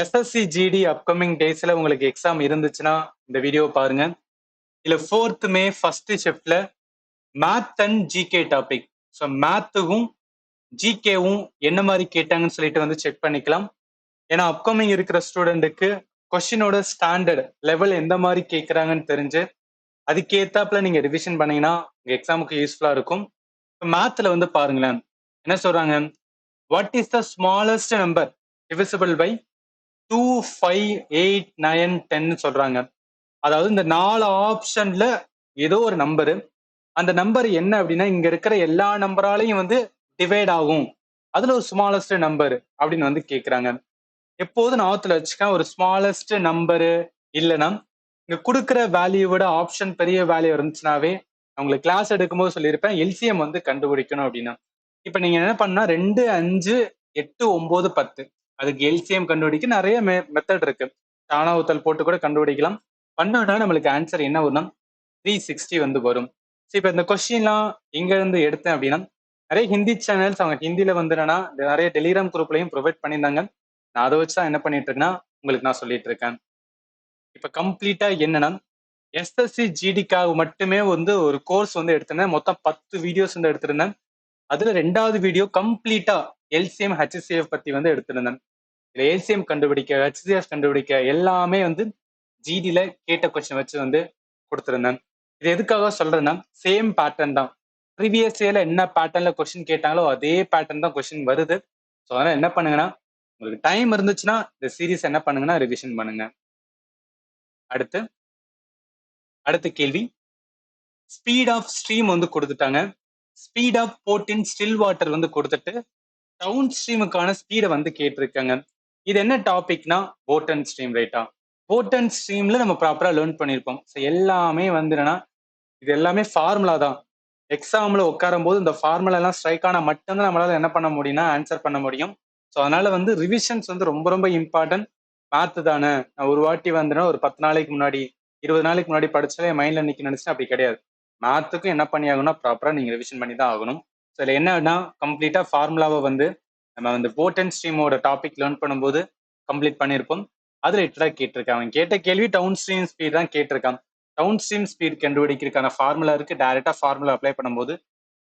SSC GD upcoming டேஸ்ல உங்களுக்கு exam இருந்துச்சுன்னா இந்த வீடியோ பாருங்க. இல்ல 4th மே ஃபர்ஸ்ட் ஷிஃப்ட்ல math and GK topic. So மேத்துக்கும் ஜிகேவும் என்ன மாதிரி கேட்டாங்கன்னு சொல்லிட்டு வந்து செக் பண்ணிக்கலாம். ஏன்னா அப்கமிங் இருக்கிற ஸ்டூடெண்ட்டுக்கு கொஸ்டினோட ஸ்டாண்டர்ட் லெவல் எந்த மாதிரி கேட்குறாங்கன்னு தெரிஞ்சு அதுக்கேத்தாப்புல நீங்க ரிவிஷன் பண்ணீங்கன்னா உங்க எக்ஸாமுக்கு யூஸ்ஃபுல்லா இருக்கும். மேத்ல வந்து பாருங்களேன், என்ன சொல்றாங்க, what is the smallest number divisible by 2, 5, 8, 9, 10 சொல்றாங்க. அதாவது இந்த 4 ஆப்ஷன்ல ஏதோ ஒரு நம்பரு, அந்த நம்பர் என்ன அப்படின்னா இங்க இருக்கிற எல்லா நம்பராலையும் வந்து டிவைட் ஆகும், அதுல ஒரு ஸ்மாலஸ்ட் நம்பர் அப்படின்னு வந்து கேக்குறாங்க. எப்போதும் ஞாபகத்துல வச்சுக்க, ஒரு ஸ்மாலஸ்ட் நம்பரு இல்லைன்னா இங்க கொடுக்குற வேல்யூவோட ஆப்ஷன் பெரிய வேல்யூ இருந்துச்சுனாவே உங்களுக்கு கிளாஸ் எடுக்கும்போது சொல்லியிருப்பேன் எல்சிஎம் வந்து கண்டுபிடிக்கணும் அப்படின்னா. இப்ப நீங்க என்ன பண்ணா 2, 5, 8, 9, 10 அதுக்கு எல்சிஎம் கண்டுபிடிக்க நிறைய மெத்தட் இருக்கு. தானாவுத்தல் போட்டு கூட கண்டுபிடிக்கலாம். பண்ணோம்னா நம்மளுக்கு ஆன்சர் என்ன வரும்னா 360 வந்து வரும். இப்ப இந்த கொஸ்டின்லாம் எங்க இருந்து எடுத்தேன் அப்படின்னா, நிறைய ஹிந்தி சேனல்ஸ் அவங்க ஹிந்தியில வந்து என்னன்னா நிறைய டெலிகிராம் குரூப்லையும் ப்ரொவைட் பண்ணியிருந்தாங்க. நான் அதை வச்சுதான் என்ன பண்ணிட்டு இருக்கேன்னா உங்களுக்கு நான் சொல்லிட்டு இருக்கேன். இப்ப கம்ப்ளீட்டா என்னன்னா எஸ்எஸ்சி ஜிடிக்காக மட்டுமே வந்து ஒரு கோர்ஸ் வந்து எடுத்திருந்தேன். மொத்தம் 10 வீடியோஸ் வந்து எடுத்திருந்தேன். அதுல 2வது வீடியோ கம்ப்ளீட்டா எல்சிஎம் ஹெச்சிஎஃப் பத்தி வந்து எடுத்திருந்தேன். இதுல எல்சிஎம் கண்டுபிடிக்க, ஹெச்சிஎஃப் கண்டுபிடிக்க எல்லாமே வந்து ஜிடில கேட்ட கொஸ்டின் வச்சு வந்து கொடுத்திருந்தேன். இது எதுக்காக சொல்றேன்னா சேம் பேட்டர்ன் தான். ப்ரீவியஸ் இயர்ல என்ன பேட்டர்ன்ல கொஸ்டின் கேட்டாங்களோ அதே பேட்டர்ன் தான் கொஸ்டின் வருது. ஸோ அதனால என்ன பண்ணுங்கன்னா, உங்களுக்கு டைம் இருந்துச்சுன்னா இந்த சீரீஸ் என்ன பண்ணுங்கன்னா ரிவிஷன் பண்ணுங்க. அடுத்த கேள்வி, ஸ்பீட் ஆஃப் ஸ்ட்ரீம் வந்து கொடுத்துட்டாங்க. Speed of boat in still water வந்து கொடுத்துட்டு டவுன் ஸ்ட்ரீமுக்கான ஸ்பீடை வந்து கேட்டிருக்காங்க. இது என்ன டாபிக்னா போட் அண்ட் ஸ்ட்ரீம், ரைட்டா? போட் அண்ட் ஸ்ட்ரீம்ல நம்ம ப்ராப்பரா லேர்ன் பண்ணியிருப்போம். ஸோ எல்லாமே வந்து என்னன்னா இது எல்லாமே ஃபார்முலா தான். எக்ஸாம்ல உட்காரும் போது இந்த ஃபார்முலா எல்லாம் ஸ்ட்ரைக் ஆனா மட்டும்தான் நம்மளால என்ன பண்ண முடியும்னா ஆன்சர் பண்ண முடியும். ஸோ அதனால வந்து ரிவிஷன்ஸ் வந்து ரொம்ப ரொம்ப இம்பார்ட்டன்ட். மேத்து தானே, நான் ஒரு வாட்டி வந்துன்னா ஒரு 10 நாளைக்கு முன்னாடி 20 நாளைக்கு முன்னாடி படிச்சாலே மைண்ட்ல நிக்க நினைச்சேன், அப்படி கிடையாது. மேத்துக்கும் என்ன பண்ணி ஆகணும்னா ப்ராப்பரா நீங்க ரிவிஷன் பண்ணி தான் ஆகணும். ஸோ இதுல என்னன்னா கம்ப்ளீட்டா ஃபார்முலாவை வந்து நம்ம வந்து போட் அண்ட் ஸ்ட்ரீமோட டாபிக் லேர்ன் பண்ணும்போது கம்ப்ளீட் பண்ணியிருப்போம். அதுல இட்டா கேட்டிருக்கான், அவன் கேட்ட கேள்வி டவுன் ஸ்ட்ரீம் ஸ்பீட் தான் கேட்டிருக்கான். டவுன் ஸ்ட்ரீம் ஸ்பீட் கண்டுபிடிக்கிறதுக்கான ஃபார்முலா இருக்கு. டைரக்டா ஃபார்முலா அப்ளை பண்ணும்போது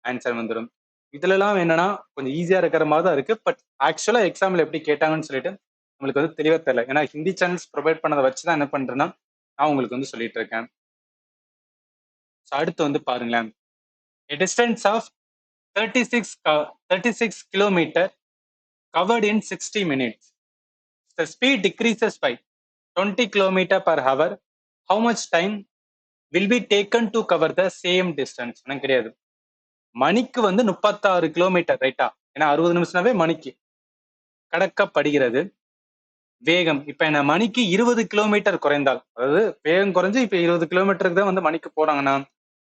ஆன்சர் வந்துடும். இதுல எல்லாம் என்னன்னா கொஞ்சம் ஈஸியா இருக்கிற மாதிரி தான் இருக்கு. பட் ஆக்சுவலா எக்ஸாம்ல எப்படி கேட்டாங்கன்னு சொல்லிட்டு உங்களுக்கு வந்து தெளிவா தெரியல. ஏன்னா ஹிந்தி சேனல்ஸ் ப்ரொவைட் பண்ணதை வச்சுதான் என்ன பண்றேன்னா நான் உங்களுக்கு வந்து சொல்லிட்டு இருக்கேன். அடுத்து வந்து பாருங்களேன், a distance of 36 kilometer covered in 60 minutes. The speed decreases by 20 kilometer per hour. How much time will be taken to cover the same distance? கிடையாது, மணிக்கு வந்து 36 கிலோமீட்டர், ரைட்டா? ஏன்னா 60 நிமிஷம்னாவே மணிக்கு கடக்கப்படுகிறது. வேகம் இப்ப என்ன மணிக்கு 20 கிலோமீட்டர் குறைந்தால், அதாவது வேகம் குறைஞ்சு இப்ப 20 கிலோமீட்டருக்கு தான் வந்து மணிக்கு போறாங்கன்னா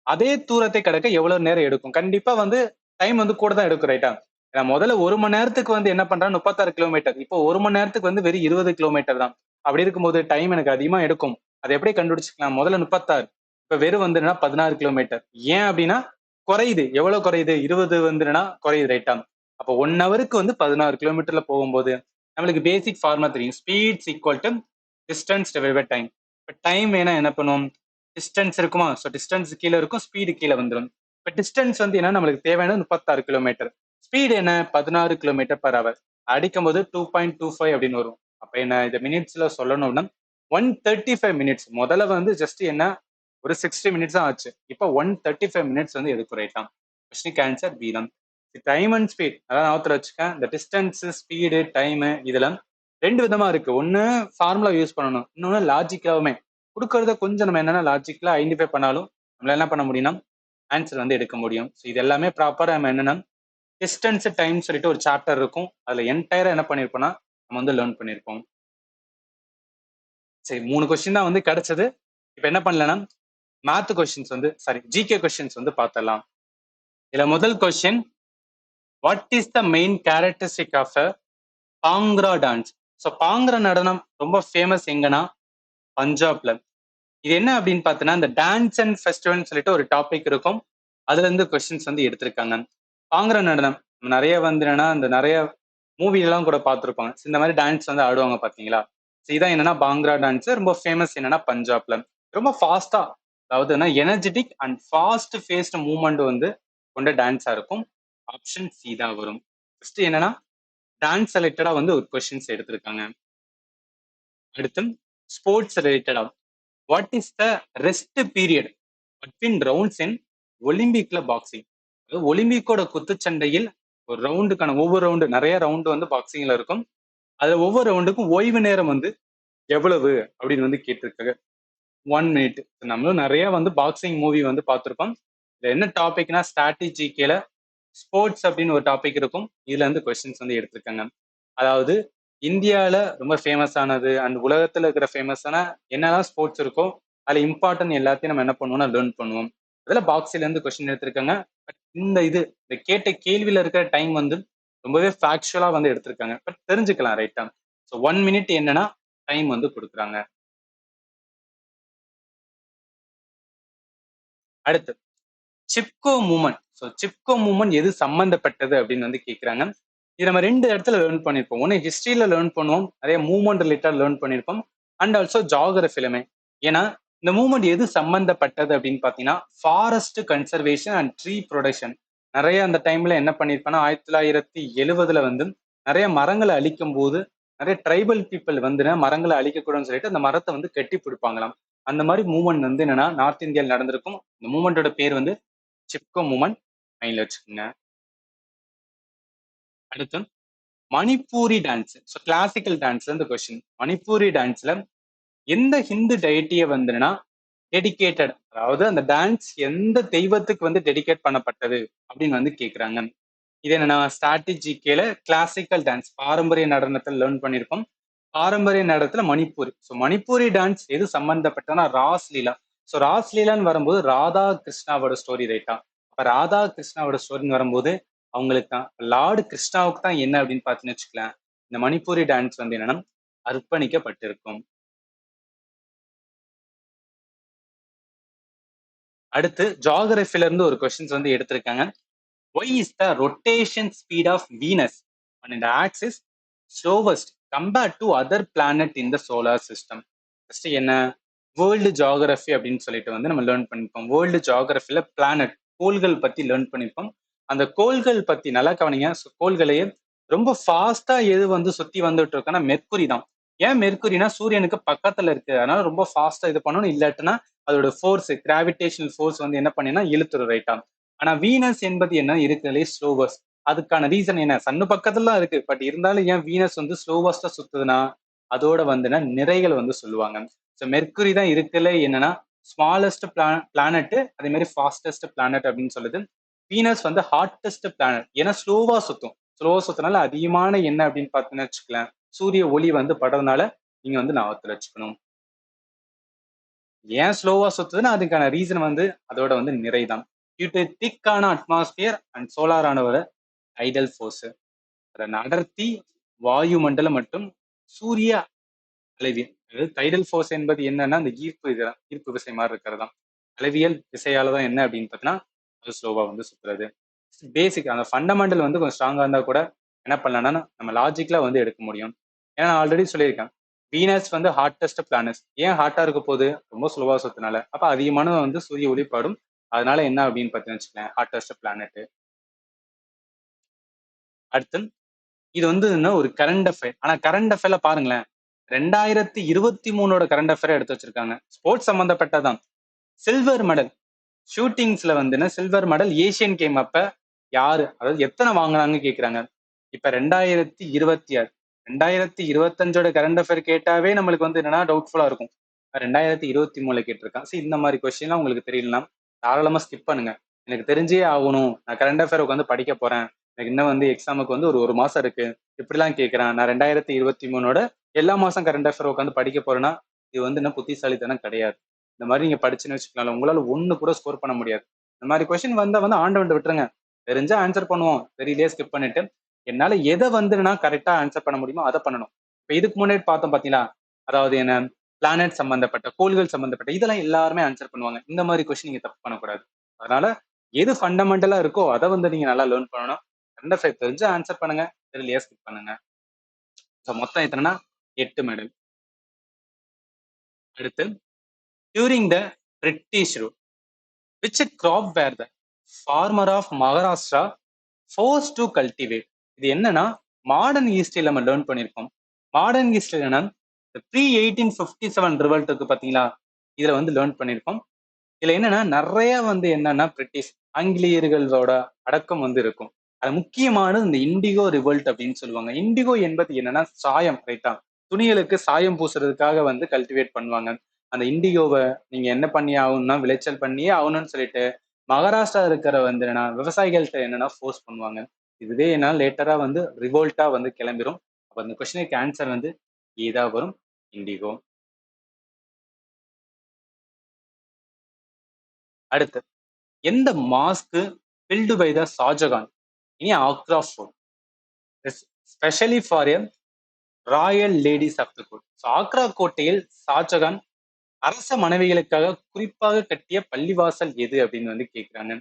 அதே தூரத்தை கடக்க எவ்வளவு நேரம் எடுக்கும்? கண்டிப்பா வந்து டைம் வந்து கூட தான் எடுக்கும், ரைட்டா? ஏன்னா முதல்ல 1 மணி நேரத்துக்கு வந்து என்ன பண்றாங்க 36 கிலோமீட்டர், இப்போ 1 மணி நேரத்துக்கு வந்து வெறும் 20 கிலோமீட்டர் தான். அப்படி இருக்கும்போது டைம் எனக்கு அதிகமா எடுக்கும். அதை எப்படி கண்டுபிடிச்சிக்கலாம்? முதல்ல 36, இப்ப வெறும் வந்து 16 கிலோமீட்டர். ஏன் அப்படின்னா குறையுது. எவ்வளவு குறையுது? 20 வந்துன்னா குறையுது, ரைட்டா? அப்போ 1 ஹவருக்கு வந்து 16 கிலோமீட்டர்ல போகும்போது நம்மளுக்கு பேசிக் ஃபார்முலா தெரியும். Speed's equal to distance divide by time. இப்போ டைம் வேணா என்ன பண்ணுவோம், டிஸ்டன்ஸ் இருக்குமா, ஸோ டிஸ்டன்ஸ் கீழே இருக்கும், ஸ்பீடு கீழே வந்துடும். இப்போ டிஸ்டன்ஸ் வந்து என்ன நம்மளுக்கு தேவையான 36 கிலோமீட்டர், ஸ்பீடு என்ன 16 கிலோமீட்டர் பர் ஹவர். அடிக்கும் போது 2.25 அப்படின்னு வரும். அப்ப என்ன இதை மினிட்ஸ்ல சொல்லணும்னா 135 மினிட்ஸ். முதல்ல வந்து ஜஸ்ட் என்ன ஒரு 60 மினிட்ஸ் தான் ஆச்சு. இப்போ 135 மினிட்ஸ் வந்து எதுக்கு, ரைட்டா? கொஸ்டினுக்கு ஆன்சர் பி தான். டைம் அண்ட் ஸ்பீட் அதான் ஞாபகத்துல வச்சுக்கேன். இந்த டிஸ்டன்ஸ், ஸ்பீடு, டைம் இதுல 2 விதமா இருக்கு. ஒன்னு ஃபார்முலா யூஸ் பண்ணணும், இன்னொன்னு லாஜிக்காவுமே கொடுக்கறத கொஞ்சம் நம்ம என்னன்னா லாஜிக்கலா ஐடென்டிஃபை பண்ணாலும் நம்மளால என்ன பண்ண முடியும்னா ஆன்சர் வந்து எடுக்க முடியும். ஸோ இது எல்லாமே ப்ராப்பரா நம்ம என்னன்னா டிஸ்டன்ஸ் டைம் சொல்லிட்டு ஒரு சாப்டர் இருக்கும். அதுல என்டையரா என்ன பண்ணிருப்போம்னா நம்ம வந்து லேர்ன் பண்ணிருப்போம். சரி, 3 கொஸ்டின் தான் வந்து கிடைச்சது. இப்போ என்ன பண்ணலன்னா மேத் கொஸ்டின்ஸ் வந்து ஜிகே கொஸ்டின்ஸ் வந்து பார்த்தலாம். இதுல முதல் question, what is the main characteristic of a Bhangra dance? So Bhangra நடனம் ரொம்ப ஃபேமஸ் எங்கன்னா பஞ்சாப்ல. இது என்ன அப்படின்னு பார்த்தோன்னா இந்த டான்ஸ் அண்ட் ஃபெஸ்டிவல்னு சொல்லிட்டு ஒரு டாபிக் இருக்கும். அதுல இருந்து கொஸ்டின்ஸ் வந்து எடுத்திருக்காங்க. பாங்க்ரா நடனம் நிறைய வந்து என்னன்னா இந்த நிறைய மூவி எல்லாம் கூட பார்த்துருப்பாங்க. இந்த மாதிரி டான்ஸ் வந்து ஆடுவாங்க பாத்தீங்களா? இதான் என்னன்னா பாங்க்ரா டான்ஸ். ரொம்ப ஃபேமஸ் என்னன்னா பஞ்சாப்ல. ரொம்ப ஃபாஸ்டா, அதாவது energetic and fast paced movement வந்து கொண்ட டான்ஸா இருக்கும். ஆப்ஷன் சி தான் வரும். ஃபர்ஸ்ட் என்னன்னா டான்ஸ் ரிலேட்டடா வந்து ஒரு கொஸ்டின்ஸ் எடுத்திருக்காங்க. அடுத்து ஸ்போர்ட்ஸ் ரிலேட்டடா what is the rest period between rounds in ஒலிம்பிக்ல பாக்ஸிங்? அதாவது ஒலிம்பிக்கோட குத்துச்சண்டையில் ஒரு ரவுண்டுக்கான ஒவ்வொரு ரவுண்டு நிறைய ரவுண்டு வந்து பாக்ஸிங்ல இருக்கும். அதுல ஒவ்வொரு ரவுண்டுக்கும் ஓய்வு நேரம் வந்து எவ்வளவு அப்படின்னு வந்து கேட்டிருக்காங்க. 1 மினிட். நம்மளும் நிறைய வந்து பாக்ஸிங் மூவி வந்து பார்த்திருப்போம். இது என்ன டாபிக்னா ஸ்ட்ராட்டஜிக்கேல ஸ்போர்ட்ஸ் அப்படின்னு ஒரு டாபிக் இருக்கும். இதுல இருந்து கொஸ்டின்ஸ் வந்து எடுத்திருக்காங்க. அதாவது இந்தியால ரொம்ப ஃபேமஸ் ஆனது அண்ட் உலகத்துல இருக்கிற ஃபேமஸான என்னெல்லாம் ஸ்போர்ட்ஸ் இருக்கோ அதுல இம்பார்ட்டன்ட் எல்லாத்தையும் நம்ம என்ன பண்ணுவோம்னா லேர்ன் பண்ணுவோம். அதுல பாக்ஸ்ல இருந்து கொஸ்டின் எடுத்திருக்காங்க. பட் இந்த கேட்ட கேள்வியில இருக்கிற டைம் வந்து ரொம்பவே ஃபேக்சுவலா வந்து எடுத்திருக்காங்க. பட் தெரிஞ்சுக்கலாம் ரைட்டா. ஸோ 1 மினிட் என்னன்னா டைம் வந்து கொடுக்குறாங்க. அடுத்து Chipko movement. So Chipko movement எது சம்பந்தப்பட்டது அப்படின்னு வந்து கேட்குறாங்க. இது நம்ம 2 இடத்துல லேர்ன் பண்ணியிருப்போம். ஒன்று ஹிஸ்டரியில லேர்ன் பண்ணுவோம், நிறைய மூவ்மெண்ட் ரிலேட்டட் லேர்ன் பண்ணியிருப்போம். அண்ட் ஆல்சோ ஜாகிரபிலுமே. ஏன்னா இந்த மூவ்மெண்ட் எது சம்பந்தப்பட்டது அப்படின்னு பார்த்தீங்கன்னா forest conservation and tree production. நிறைய அந்த டைம்ல என்ன பண்ணியிருப்பேன்னா 1970 வந்து நிறைய மரங்களை அழிக்கும் போது நிறைய ட்ரைபல் பீப்புள் வந்து மரங்களை அழிக்கக்கூடாதுன்னு சொல்லிட்டு அந்த மரத்தை வந்து கட்டி பிடிப்பாங்களாம். அந்த மாதிரி மூவ்மெண்ட் வந்து என்னன்னா நார்த் இந்தியாவில் நடந்திருக்கும். இந்த மூவ்மெண்டோட பேர் வந்து சிப்கோ மூமெண்ட். மைண்ட்ல வச்சுக்கோங்க. அடுத்து மணிப்பூரி டான்ஸ். ஸோ கிளாசிக்கல் டான்ஸ்ல இந்த கொஸ்டின். மணிப்பூரி டான்ஸ்ல எந்த ஹிந்து டைட்டியை வந்துன்னா டெடிகேட்டட், அதாவது அந்த டான்ஸ் எந்த தெய்வத்துக்கு வந்து டெடிகேட் பண்ணப்பட்டது அப்படின்னு வந்து கேட்குறாங்க. இது என்னன்னா ஸ்ட்ராட்டஜிக்கேல கிளாசிக்கல் டான்ஸ் பாரம்பரிய நடனத்தில் லேர்ன் பண்ணியிருப்போம். பாரம்பரிய நடனத்துல மணிப்பூரி. ஸோ மணிப்பூரி டான்ஸ் எது சம்பந்தப்பட்டனா ராஸ் லீலா. ஸோ ராஸ் லீலான்னு வரும்போது ராதா கிருஷ்ணாவோட ஸ்டோரி ரைட்டா. அப்ப ராதா கிருஷ்ணாவோட ஸ்டோரின்னு வரும்போது அவங்களுக்கு தான் லார்டு கிருஷ்ணாவுக்கு தான் என்ன அப்படின்னு பார்த்துன்னு வச்சுக்கலாம். இந்த மணிப்பூரி டான்ஸ் வந்து என்னன்னா அர்ப்பணிக்கப்பட்டிருக்கும். அடுத்து ஜாகிரபில இருந்து ஒரு கொஸ்டின்ஸ் வந்து எடுத்திருக்காங்க. Why is the rotation speed of Venus on the axis slowest compared to other planet in the solar system? First என்ன வேர்ல்டு ஜியாகிரபி அப்படின்னு சொல்லிட்டு வந்து நம்ம லேர்ன் பண்ணிப்போம். வேர்ல்டு ஜியாகிரபில பிளானட் கோள்கள் பத்தி லேர்ன் பண்ணிப்போம். அந்த கோள்கள் பத்தி நல்லா கவனிங்க. கோள்களையே ரொம்ப ஃபாஸ்டா எது வந்து சுத்தி வந்துட்டு இருக்குன்னா மெர்க்குரி தான். ஏன் மெர்க்குரினா சூரியனுக்கு பக்கத்துல இருக்கு, அதனால ரொம்ப ஃபாஸ்டா இது பண்ணணும். இல்லாட்டினா அதோட ஃபோர்ஸ் கிராவிடேஷனல் ஃபோர்ஸ் வந்து என்ன பண்ணினா இழுத்துரும் ரைட்டா. ஆனா வீனஸ் என்பது என்ன இருக்கிறதுலே ஸ்லோவஸ்ட். அதுக்கான ரீசன் என்ன, சன்னு பக்கத்துல தான் இருக்கு. பட் இருந்தாலும் ஏன் வீனஸ் வந்து ஸ்லோவஸ்டா சுத்துதுன்னா அதோட வந்துன்னா நிறைகள் வந்து சொல்லுவாங்க. ஸோ மெர்க்குரி தான் இருக்குல்ல என்னன்னா ஸ்மாலஸ்ட் பிளானட், அதே மாதிரி ஃபாஸ்டஸ்ட் பிளானட் அப்படின்னு சொல்லுது. வீனஸ் வந்து ஹார்டஸ்ட் பிளானட், ஏன்னா ஸ்லோவா சுத்தும். ஸ்லோவா சுத்தினால அதிகமான என்ன அப்படின்னு பார்த்தீங்கன்னு வச்சுக்கலாம் சூரிய ஒளி வந்து படுறதுனால நீங்க வந்து ஞாபகத்துல வச்சுக்கணும். ஏன் ஸ்லோவா சுத்துதுன்னா அதுக்கான ரீசன் வந்து அதோட வந்து நிறைதான். டியூ டு திக்கான அட்மாஸ்பியர் அண்ட் சோலாரானவர ஐடல் ஃபோர்ஸ். அதன் அடர்த்தி, வாயுமண்டலம் மற்றும் சூரிய அளவியல். அதாவது டைடல் ஃபோர்ஸ் என்பது என்னன்னா அந்த ஈர்ப்பு விசை மாதிரி இருக்கிறது தான். அளவியல் விசையால தான் என்ன அப்படின்னு பார்த்தீங்கன்னா அது ஸ்லோவா வந்து சுத்துறது. பேசிக் அந்த ஃபண்டமெண்டல் வந்து கொஞ்சம் ஸ்ட்ராங்கா இருந்தா கூட என்ன பண்ணலாம்னா நம்ம லாஜிக்கலா வந்து எடுக்க முடியும். ஏன்னா நான் ஆல்ரெடி சொல்லியிருக்கேன் வீனஸ் வந்து ஹார்டஸ்ட் பிளானட். ஏன் ஹார்ட்டா இருக்க போகுது, ரொம்ப ஸ்லோவா சுத்தினால. அப்ப அதிகமான வந்து சூரிய ஒளிப்படும். அதனால என்ன அப்படின்னு பார்த்தீங்கன்னு வச்சுக்கேன் ஹார்டஸ்ட் பிளானட். அடுத்து இது வந்து என்ன ஒரு கரண்ட் அஃபேர். ஆனா கரண்ட் அஃபேர்ல பாருங்களேன் 2023 கரண்ட் அஃபேர் எடுத்து வச்சிருக்காங்க. ஸ்போர்ட்ஸ் சம்பந்தப்பட்டதான். சில்வர் மெடல் ஷூட்டிங்ஸ்ல வந்து சில்வர் மெடல் ஏசியன் கேம் அப்ப யாரு, அதாவது எத்தனை வாங்கினாங்க கேக்குறாங்க. இப்ப 2026 2025 கரண்ட் அஃபேர் கேட்டாவே நம்மளுக்கு வந்து என்னன்னா டவுட்ஃபுல்லா இருக்கும். 2023 கேட்டிருக்கான். சரி, இந்த மாதிரி கொஸ்டின்லாம் உங்களுக்கு தெரியலாம் தாராளமா ஸ்கிப் பண்ணுங்க. எனக்கு தெரிஞ்சே ஆகணும், நான் கரண்ட் அஃபேர் உட்காந்து படிக்க போறேன், எனக்கு இன்னும் வந்து எக்ஸாமுக்கு வந்து ஒரு மாசம் இருக்கு, இப்படிலாம் கேட்கிறேன், நான் 2023 எல்லா மாசம் கரண்ட் அஃபேர் உட்காந்து படிக்க போறேன்னா இது வந்து என்ன புத்திசாலித்தனம் கிடையாது. இந்த மாதிரி நீங்க படிச்சுன்னு வச்சுக்கலாம், உங்களால ஒண்ணு கூட ஸ்கோர் பண்ண முடியாது. இந்த மாதிரி கொஸ்டின் வந்தா வந்து ஆண்டவன் விட்டுருங்க. தெரிஞ்சா ஆன்சர் பண்ணுவோம், தெரியலையே ஸ்கிப் பண்ணிட்டு என்னால எதை வந்து நான் கரெக்டா ஆன்சர் பண்ண முடியுமோ அதை பண்ணணும். இப்ப இதுக்கு முன்னாடி பார்த்தோம் பாத்தீங்களா, அதாவது என்ன பிளானட் சம்பந்தப்பட்ட கோள்கள் சம்பந்தப்பட்ட இதெல்லாம் எல்லாருமே ஆன்சர் பண்ணுவாங்க. இந்த மாதிரி கொஸ்டின் நீங்க தப்பு பண்ணக்கூடாது. அதனால எது ஃபண்டமெண்டலா இருக்கோ அதை வந்து நீங்க நல்லா லேர்ன் பண்ணணும். கரண்ட் அஃபேர் தெரிஞ்சு ஆன்சர் பண்ணுங்க, தெரியலையா ஸ்கிப் பண்ணுங்க. ஸோ மொத்தம் எத்தனைன்னா 8 மெடல். அடுத்து, during the British rule which crop were the farmer of Maharashtra forced to cultivate? இது என்னன்னா மாடர்ன் ஹிஸ்டரியில் நம்ம லேர்ன் பண்ணியிருக்கோம். மாடர்ன் ஹிஸ்டரி என்னன்னா ப்ரீ 1857 ரிவல்ட் இருக்கு பாத்தீங்களா, இதுல வந்து லேர்ன் பண்ணியிருக்கோம். இதுல என்னன்னா நிறைய வந்து என்னன்னா பிரிட்டிஷ் ஆங்கிலேயர்களோட அடக்கம் வந்து இருக்கும். அது முக்கியமானது இந்த இண்டிகோ ரிவல்ட் அப்படின்னு சொல்லுவாங்க. இண்டிகோ என்பது என்னன்னா சாயம், ரைட்டா? துணிகளுக்கு சாயம் பூசுறதுக்காக வந்து கல்டிவேட் பண்ணுவாங்க. அந்த இண்டிகோவை நீங்க என்ன பண்ணி ஆகணும்னா விளைச்சல் பண்ணியே ஆகணும்னு சொல்லிட்டு மகாராஷ்டிரா இருக்கிற வந்து என்னன்னா விவசாயிகள்கிட்ட என்னன்னா ஃபோர்ஸ் பண்ணுவாங்க. இதுவே என்ன லேட்டரா வந்து ரிவோல்ட்டா வந்து கிளம்பிரும். அப்ப அந்த கொஸ்டினுக்கு ஆன்சர் வந்து ஏதா வரும், இண்டிகோ. அடுத்து, எந்த mosque built by the Shah Jahan in Agra fort specially for a royal ladies of the court. Agra கோட்டையில் ஷாஜகான் அரச மனைவிகளுக்காக குறிப்பாக கட்டிய பள்ளிவாசல் எது அப்படின்னு வந்து கேட்கிறாங்க.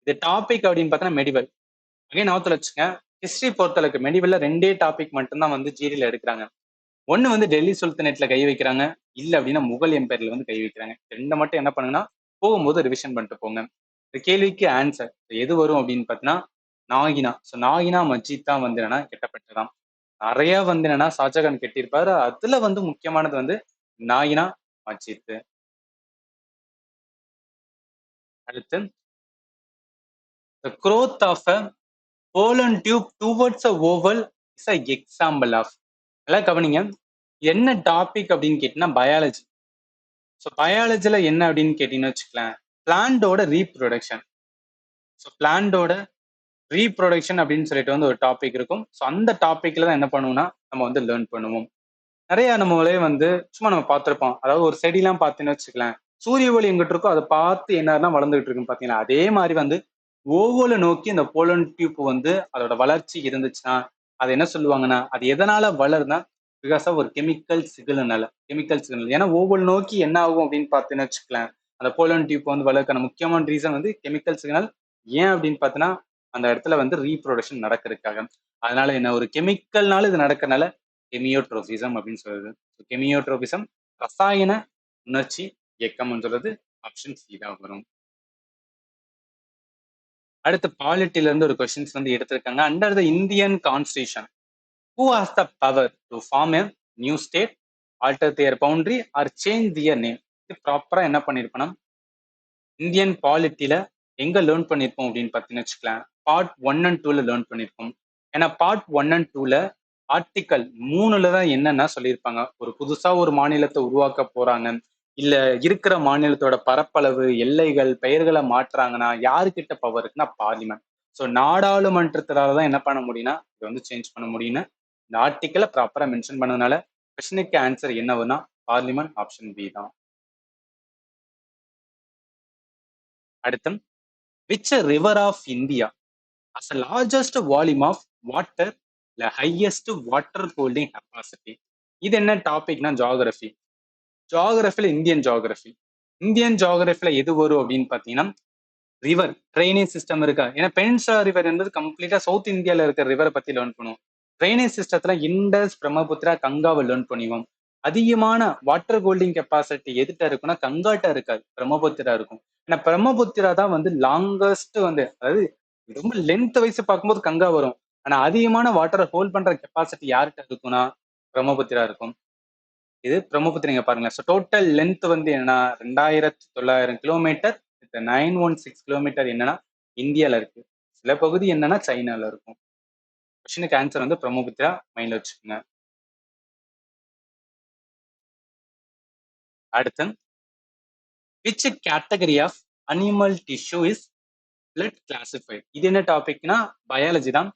இது டாபிக் அப்படின்னு பார்த்தா மெடிவல். அகைன் ஞாபகத்துல வச்சுங்க, ஹிஸ்டரி பொறுத்தளவுக்கு மெடிவல்ல ரெண்டே டாபிக் மட்டும்தான் வந்து ஜிடில எடுக்கிறாங்க. ஒண்ணு வந்து டெல்லி சுல்தானேட்ல கை வைக்கிறாங்க, இல்ல அப்படின்னா முகல் எம்பையர்ல வந்து கை வைக்கிறாங்க. ரெண்டை மட்டும் என்ன பண்ணுங்கன்னா போகும்போது ரிவிஷன் பண்ணிட்டு போங்க. இந்த கேள்விக்கு ஆன்சர் எது வரும் அப்படின்னு பார்த்தீங்கன்னா நாகினா. ஸோ நாகினா மஸ்ஜித் தான் வந்து என்னன்னா கட்டப்பட்டதாம். நிறைய வந்து என்னன்னா ஷாஜகான் கட்டியிருப்பாரு. அதுல வந்து முக்கியமானது வந்து நாகினா மஸ்ஜித். அடுத்து, the growth of a pollen tube towards a oval is a example of. எல்லாம் கவனிங்க, என்ன டாபிக் அப்படின்னு கேட்டீங்கன்னா பயாலஜி. ஸோ பயாலஜில என்ன அப்படின்னு கேட்டீங்கன்னு வச்சுக்கலாம், பிளான்டோட ரீப்ரொடக்ஷன். ஸோ பிளான்டோட ரீப்ரொடக்ஷன் அப்படின்னு சொல்லிட்டு வந்து ஒரு டாபிக் இருக்கும். ஸோ அந்த டாபிக்ல தான் என்ன பண்ணுவோம்னா நம்ம வந்து லேர்ன் பண்ணுவோம். நிறைய நம்மளே வந்து சும்மா நம்ம பார்த்திருப்போம். அதாவது ஒரு செடிலாம் பார்த்தீங்கன்னு வச்சுக்கலாம், சூரிய ஒளி எங்கிட்டு இருக்கோ அதை பார்த்து என்னதான் வளர்ந்துகிட்டு இருக்குன்னு பார்த்தீங்கன்னா அதே மாதிரி வந்து ஒவ்வொரு நோக்கி அந்த போலன் டியூப் வந்து அதோட வளர்ச்சி இருந்துச்சுன்னா அது என்ன சொல்லுவாங்கன்னா அது எதனால வளருதுன்னா பிகாஸ் ஆஃப் ஒரு கெமிக்கல் சிக்னல்னால. கெமிக்கல் சிக்னல் ஏன்னா ஒவ்வொரு நோக்கி என்ன ஆகும் அப்படின்னு பார்த்தீங்கன்னு வச்சுக்கலாம், அந்த போலன் டியூப் வந்து வளர்க்கான முக்கியமான ரீசன் வந்து கெமிக்கல் சிக்னல். ஏன் அப்படின்னு பார்த்தீங்கன்னா அந்த இடத்துல வந்து ரீப்ரொடக்ஷன் நடக்கிறதுக்காக. அதனால என்ன ஒரு கெமிக்கல்னால இது நடக்கிறதுனால கெமியோட்ரோபிசம் அப்படின்னு சொல்றது. கெமியோட்ரோபிசம் ரசாயன உணர்ச்சி இயக்கம் சொல்றது ஆப்ஷன் சி தான் வரும். அடுத்து பாலிட்டில இருந்து ஒரு கொஸ்டின்ஸ் வந்து எடுத்திருக்காங்க. Under the Indian constitution who has the power to form a new state, alter their boundary or change their name? இது ப்ராப்பரா என்ன பண்ணிருப்போம் இந்தியன் பாலிட்டியில எங்க லேர்ன் பண்ணிருப்போம் அப்படின்னு பார்த்தீங்கன்னு வச்சுக்கலாம், பார்ட் 1 and 2ல லேர்ன் பண்ணிருப்போம். ஏன்னா பார்ட் 1 and 2ல ஆர்டிக்கல் 3ல தான் என்னன்னா சொல்லியிருப்பாங்க, ஒரு புதுசா ஒரு மாநிலத்தை உருவாக்க போறாங்க, இல்ல இருக்கிற மாநிலத்தோட பரப்பளவு எல்லைகள் பெயர்களை மாற்றுறாங்கன்னா யாருக்கிட்ட பவர் இருக்குன்னா பார்லிமெண்ட். ஸோ நாடாளுமன்றத்தினால தான் என்ன பண்ண முடியும்னா இதை வந்து சேஞ்ச் பண்ண முடியும்னு இந்த ஆர்டிக்கலை ப்ராப்பரா மென்ஷன் பண்ணதுனால கொஸ்டினுக்கு ஆன்சர் என்ன வரும்னா பார்லிமெண்ட் ஆப்ஷன் பி தான். அடுத்து, which river of India has the largest volume of water, the highest water holding capacity? இது என்ன டாபிக்னா ஜியோகிராஃபி. ஜியோகிராஃபில இந்தியன் ஜியோகிராஃபி. இந்தியன் ஜியோகிராஃபில எது வரும் அப்படின்னு பார்த்தீங்கன்னா ரிவர் ட்ரைனேஜ் சிஸ்டம் இருக்கா. ஏன்னா பெனின்சுலா ரிவர் என்பது கம்ப்ளீட்டா சவுத் இந்தியால இருக்கிற ரிவரை பத்தி லேர்ன் பண்ணுவோம். ட்ரைனேஜ் சிஸ்டத்துல இண்டஸ், பிரம்மபுத்திரா, கங்காவை லேர்ன் பண்ணுவோம். அதிகமான வாட்டர் ஹோல்டிங் கெப்பாசிட்டி எதுட்ட இருக்குன்னா கங்காட்ட இருக்காது, பிரம்மபுத்திரா இருக்கும். ஏன்னா பிரம்மபுத்திரா தான் வந்து லாங்கஸ்ட் வந்து, அதாவது ரொம்ப லென்த் வைஸ் பார்க்கும்போது கங்கா வரும். ஆனா அதிகமான வாட்டரை ஹோல்ட் பண்ற கெப்பாசிட்டி யார்கிட்ட இருக்கும்னா பிரம்மபுத்திரா இருக்கும். இது பிரம்மபுத்திரா நீங்க பாருங்க. ஸோ டோட்டல் லென்த் வந்து என்னன்னா 2900 கிலோமீட்டர். 916 கிலோமீட்டர் என்னன்னா இந்தியால இருக்கு. சில பகுதி என்னன்னா சைனால இருக்கும். கொஸ்டினுக்கு ஆன்சர் வந்து பிரம்மபுத்திரா மைண்ட்ல வச்சுக்கோங்க. அடுத்து, which category of animal tissue is blood classified? இது என்ன டாபிக்னா பயாலஜி தான்.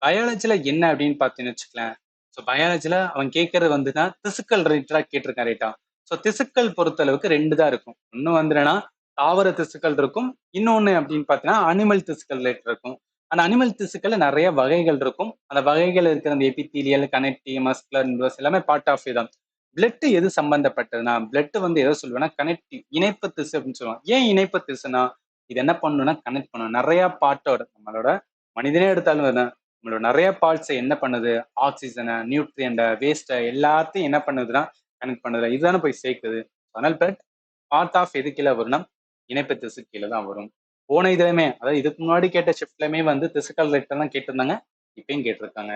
பயாலஜில என்ன அப்படின்னு பார்த்தீங்கன்னு வச்சுக்கலாம். ஸோ பயாலஜில அவன் கேட்கறது வந்துன்னா திசுக்கள் ரிலேட்டடா கேட்டிருக்கான், ரைட்டா? ஸோ திசுக்கள் பொறுத்த அளவுக்கு ரெண்டு தான் இருக்கும். ஒன்னு வந்துன்னா தாவர திசுக்கள் இருக்கும், இன்னொன்னு அப்படின்னு பார்த்தீங்கன்னா அனிமல் திசுக்கள் ரிலேட்டட் இருக்கும். அந்த அனிமல் திசுக்கள்ல நிறைய வகைகள் இருக்கும். அந்த வகைகள் இருக்கிற அந்த எபித்தீலியல், கனெக்டிவ், மஸ்குலர், நியூரஸ் எல்லாமே பார்ட் ஆஃப் இதுதான். பிளட் எது சம்பந்தப்பட்டதுன்னா பிளட் வந்து எதை சொல்லுவேன்னா கனெக்டிவ், இணைப்பு திசு அப்படின்னு சொல்லுவாங்க. ஏன் இணைப்பு திசுனா இது என்ன பண்ணணும்னா கனெக்ட் பண்ணணும் நிறைய பார்ட்டோட. நம்மளோட மனிதனே எடுத்தாலும் நம்மளோட நிறைய பார்ட்ஸ் என்ன பண்ணுது, ஆக்சிஜனை, நியூட்ரியண்ட, வேஸ்ட்டை எல்லாத்தையும் என்ன பண்ணுதுன்னா கனெக்ட் பண்ணுது. இதுதானே போய் சேர்க்குது. அதனால் பட் பார்ட் ஆஃப் எது கீழே வரும்னா இணைப்பு திசு கீழே தான் வரும். போன இதுலயுமே, அதாவது இதுக்கு முன்னாடி கேட்ட ஷிஃப்ட்லயுமே வந்து திசுக்கள் ரிலேட்டட் தான் கேட்டிருந்தாங்க, இப்பயும் கேட்டிருக்காங்க.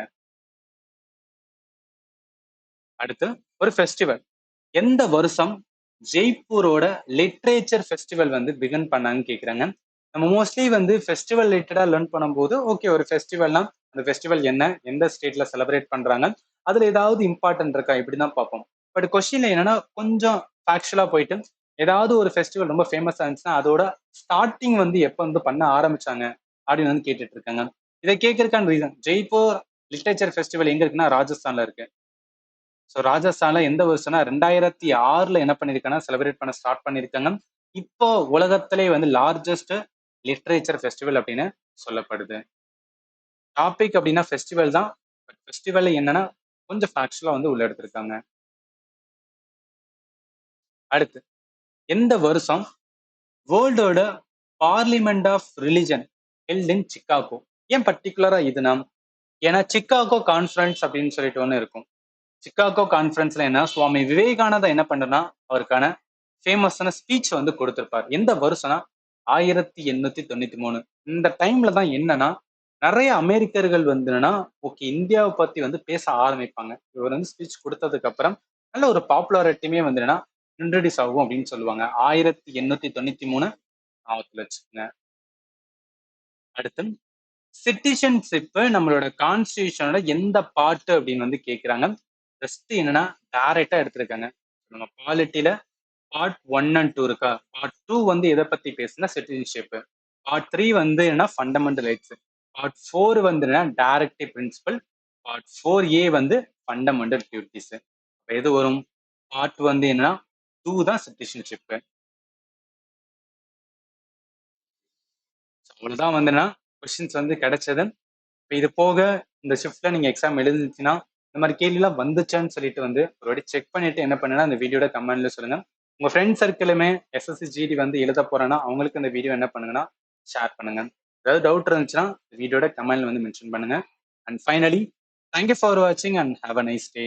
அடுத்து ஒரு ஃபெஸ்டிவல். எந்த வருஷம் ஜெய்ப்பூரோட லிட்ரேச்சர் ஃபெஸ்டிவல் வந்து பிகன் பண்ணாங்கன்னு கேக்குறாங்க. நம்ம மோஸ்ட்லி வந்து ஃபெஸ்டிவல் ரிலேட்டடா லேர்ன் பண்ணும்போது ஓகே, ஒரு ஃபெஸ்டிவல்னா அந்த ஃபெஸ்டிவல் என்ன, எந்த ஸ்டேட்ல செலிப்ரேட் பண்றாங்க, அதுல ஏதாவது இம்பார்ட்டன்ட் இருக்கா, இப்படிதான் பார்ப்போம். பட் கொஸ்டின்ல என்னன்னா கொஞ்சம் ஃபேக்சுவலா போயிட்டு ஏதாவது ஒரு ஃபெஸ்டிவல் ரொம்ப ஃபேமஸா இருந்துச்சுன்னா அதோட ஸ்டார்டிங் வந்து எப்ப வந்து பண்ண ஆரம்பிச்சாங்க அப்படின்னு வந்து கேட்டுட்டு இருக்காங்க. இதை கேட்கறதுக்கான ரீசன், ஜெய்ப்பூர் லிட்ரேச்சர் ஃபெஸ்டிவல் எங்க இருக்குன்னா ராஜஸ்தான்ல இருக்கு. ஸோ ராஜஸ்தான்ல எந்த வருஷம்னா 2006ல என்ன பண்ணிருக்காங்கன்னா செலிப்ரேட் பண்ண ஸ்டார்ட் பண்ணிருக்காங்க. இப்போ உலகத்திலே வந்து லார்ஜஸ்ட் லிட்ரேச்சர் ஃபெஸ்டிவல் அப்படின்னு சொல்லப்படுது. டாபிக் அப்படின்னா ஃபெஸ்டிவல் தான். பட் ஃபெஸ்டிவல்ல என்னன்னா கொஞ்சம் ஃபேக்சுவலா வந்து உள்ள எடுத்திருக்காங்க. அடுத்து, எந்த வருஷம் வேர்ல்டோட parliament of religion held in Chicago? ஏன் பர்டிகுலரா இதுனா, ஏன்னா சிக்காகோ கான்ஃபரன்ஸ் அப்படின்னு சொல்லிட்டு ஒன்று இருக்கும். சிக்காகோ கான்ஃபரன்ஸ்ல என்ன, சுவாமி விவேகானந்தா என்ன பண்ணனா அவருக்கான ஃபேமஸான ஸ்பீச் வந்து கொடுத்திருப்பார். எந்த வருஷம்னா 1893. இந்த டைம்ல தான் என்னன்னா நிறைய அமெரிக்கர்கள் வந்து என்னன்னா ஓகே இந்தியாவை பத்தி வந்து பேச ஆரம்பிப்பாங்க. இவர் வந்து ஸ்பீச் கொடுத்ததுக்கு அப்புறம் நல்ல ஒரு பாப்புலாரிட்டியுமே வந்து என்னன்னா இன்ட்ரடியூஸ் ஆகும் அப்படின்னு சொல்லுவாங்க. 1893 ஞாபகத்துல வச்சுக்கோங்க. அடுத்து, சிட்டிசன்ஷிப் நம்மளோட கான்ஸ்டியூஷனோட எந்த பார்ட் அப்படின்னு வந்து கேக்குறாங்க. ஜஸ்ட் என்னன்னா டைரக்டா எடுத்திருக்காங்க. நம்ம பாலிட்டியில பார்ட் 1 அண்ட் 2 இருக்கா, பார்ட் 2 வந்து எதை பத்தி பேசுனா சிட்டிசன்ஷிப், பார்ட் 3 வந்து என்ன ஃபண்டமெண்டல் ரைட்ஸ், பார்ட் 4 வந்து என்ன டைரக்டிவ் பிரின்சிபல், பார்ட் 4A வந்து ஃபண்டமெண்டல் டியூட்டிஸ். எது வரும்? பார்ட் வந்து என்னன்னா 2 தான் சிட்டிசன்ஷிப். அவ்வளவுதான் வந்துன்னா கொஸ்டின்ஸ் வந்து கிடைச்சது. இப்போ இது போக இந்த ஷிஃப்ட்ல நீங்க எக்ஸாம் எழுதுச்சுன்னா இந்த மாதிரி கேள்விலாம் வந்துச்சான்னு சொல்லிட்டு வந்து ஒரு வாட்டி செக் பண்ணிட்டு என்ன பண்ணுன்னா அந்த வீடியோட கமெண்ட்ல சொல்லுங்க. உங்க ஃப்ரெண்ட் சர்க்கிளுமே எஸ்எஸ்சி ஜிடி வந்து எழுத போறேன்னா அவங்களுக்கு இந்த வீடியோ என்ன பண்ணுங்கன்னா ஷேர் பண்ணுங்க. ஏதாவது டவுட் இருந்துச்சுன்னா வீடியோட கமெண்ட்ல வந்து மென்ஷன் பண்ணுங்க. அண்ட் ஃபைனலி, தேங்க்யூ ஃபார் வாட்சிங் and have a nice day.